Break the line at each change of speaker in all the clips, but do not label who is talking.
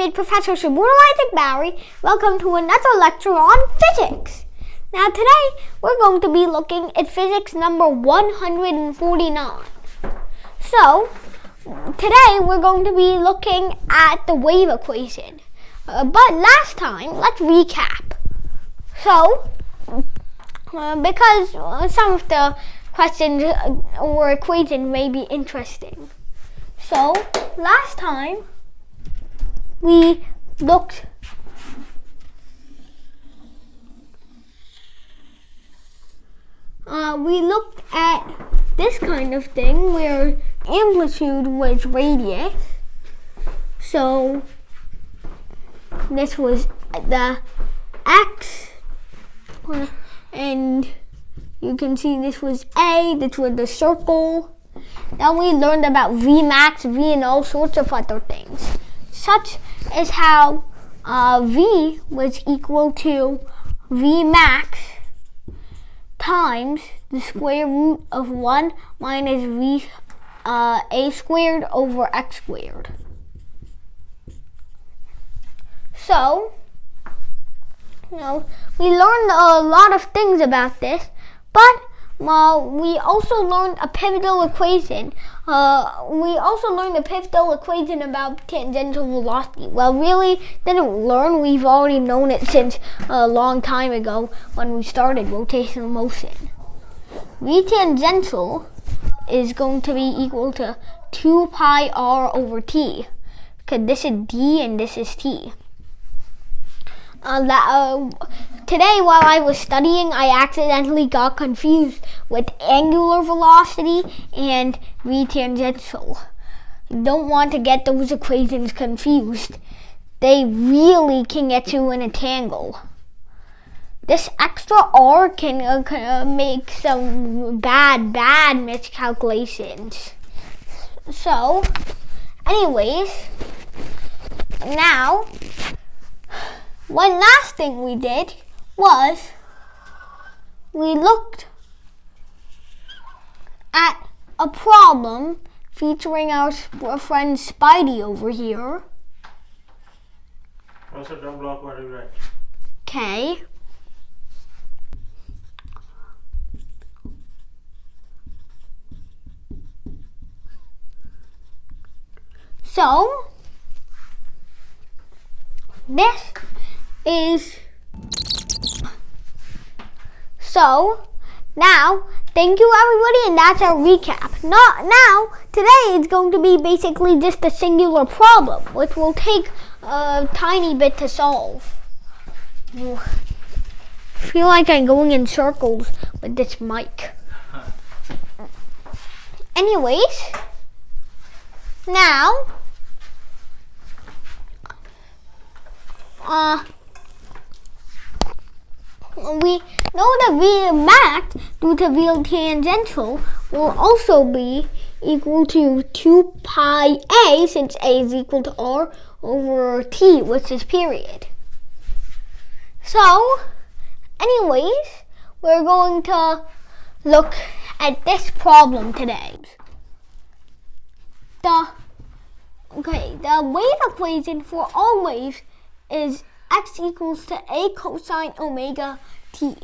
is Professor Soborno Bari. Welcome to another lecture on physics. Now today we're going to be looking at physics number 149. So today we're going to be looking at the wave equation. But last time, let's recap. So, because some of the questions or equations may be interesting. So, last time we looked at this kind of thing where amplitude was radius. So this was the x, and you can see this was A, this was the circle. Then we learned about V max, V, and all sorts of other things, such as how V was equal to V max times the square root of 1 minus V A squared over x squared. So, we learned a lot of things about this, but we also learned a pivotal equation. We also learned a pivotal equation about tangential velocity. Well, really didn't learn. We've already known it since a long time ago when we started rotational motion. V tangential is going to be equal to 2 pi r over t, because this is d and this is t. Today, while I was studying, I accidentally got confused with angular velocity and V tangential. You don't want to get those equations confused. They really can get you in a tangle. This extra r can make some bad miscalculations. So, anyways, now, one last thing we did was we looked at a problem featuring our friend Spidey over here.
Also, don't block what you write.
Okay. So, this is, so now, thank you everybody, and that's our recap. Now, today it's going to be basically just a singular problem, which will take a tiny bit to solve. I feel like I'm going in circles with this mic. Anyways, now, we know that V max due to V tangential will also be equal to 2 pi A, since A is equal to R over T, which is period. So, anyways, we're going to look at this problem today. The wave equation for all waves is x equals to a cosine omega t.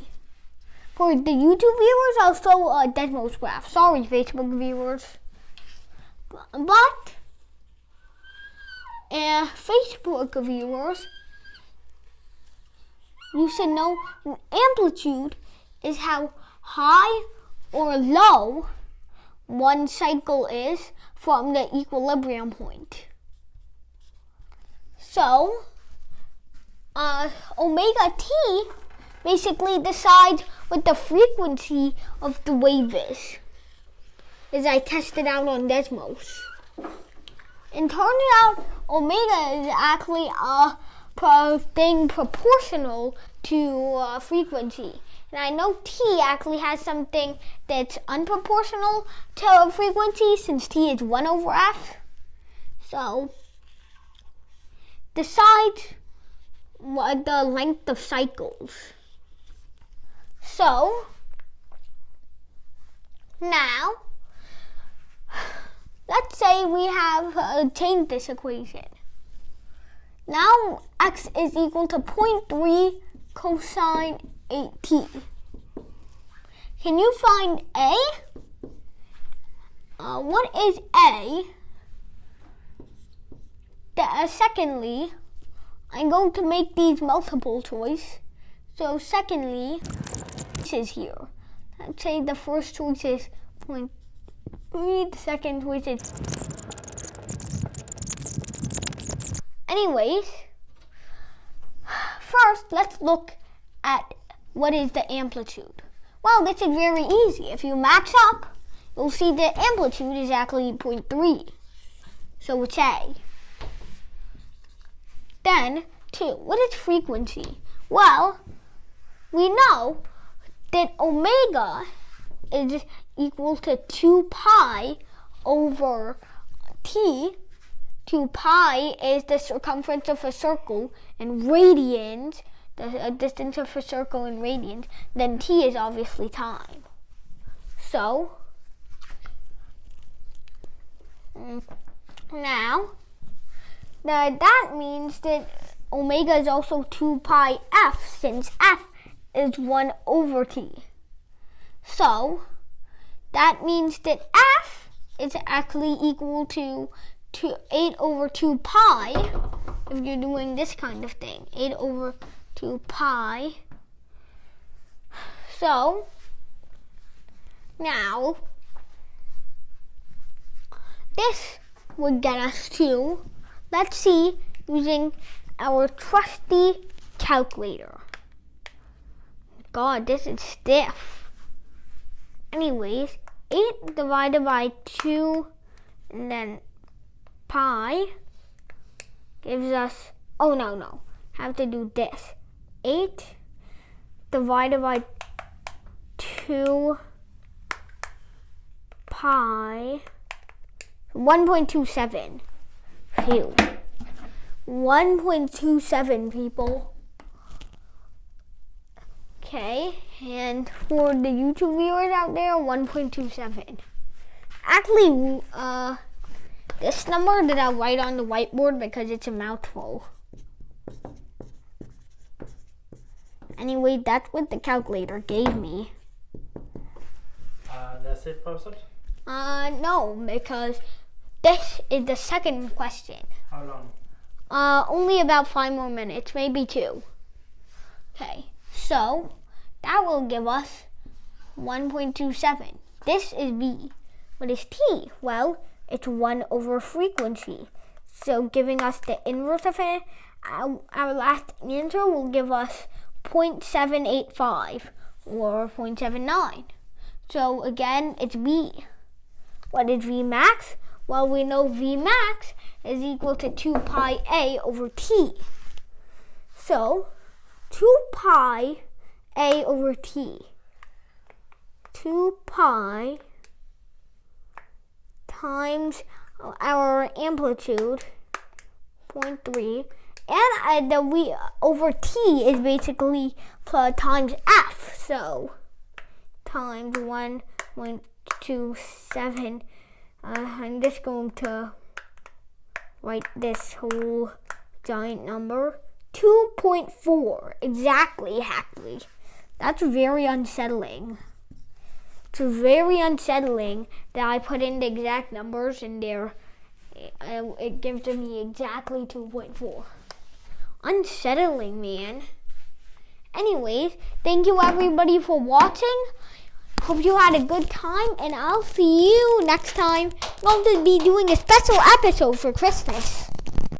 For the YouTube viewers, I'll show a Desmos graph. Sorry, Facebook viewers. But, Facebook viewers, you should know amplitude is how high or low one cycle is from the equilibrium point. So, omega t basically decides what the frequency of the wave is, as I tested out on Desmos. And turned out omega is actually a thing proportional to frequency. And I know t actually has something that's unproportional to frequency, since t is 1 over f. So, decides the length of cycles. So, now, let's say we have changed this equation. Now x is equal to 0.3 cosine 8t. Can you find a? What is a? Secondly, I'm going to make these multiple choice. So secondly, this is here. Let's say the first choice is 0.3, the second choice is... Anyways, first let's look at what is the amplitude. Well, this is very easy. If you max up, you'll see the amplitude is actually 0.3. So it's A. Then 2. What is frequency? Well, we know that omega is equal to 2 pi over t. 2 pi is the circumference of a circle in radians, the distance of a circle in radians. Then t is obviously time. So, now, that means that omega is also 2 pi f, since f is 1 over t. So, that means that f is actually equal to 8 over 2 pi, if you're doing this kind of thing. 8 over 2 pi. So, now, this would get us to, let's see, using our trusty calculator. God, this is stiff. Anyways, 8 divided by 2 and then pi gives us, oh no, have to do this. 8 divided by 2 pi, 1.27. Phew. 1.27, people. Okay, and for the YouTube viewers out there, 1.27. Actually, this number that I'll write on the whiteboard because it's a mouthful. Anyway, that's what the calculator gave me.
That's it, Professor?
No, because this is the second question.
How long?
Only about 5 more minutes, maybe 2. Okay, so that will give us 1.27. This is B. What is T? Well, it's 1 over frequency. So giving us the inverse of it, our last answer will give us 0.785 or 0.79. So again, it's B. What is V max? Well, we know V max is equal to 2 pi A over T. So 2 pi A over T. 2 pi times our amplitude, 0.3, and the V over T is basically times F, so times 1.27. I'm just going to write this whole giant number, 2.4, exactly. That's very unsettling. It's very unsettling that I put in the exact numbers and there it gives me exactly 2.4. Unsettling, man. Anyways, thank you everybody for watching. Hope you had a good time, and I'll see you next time. I'm going to be doing a special episode for Christmas.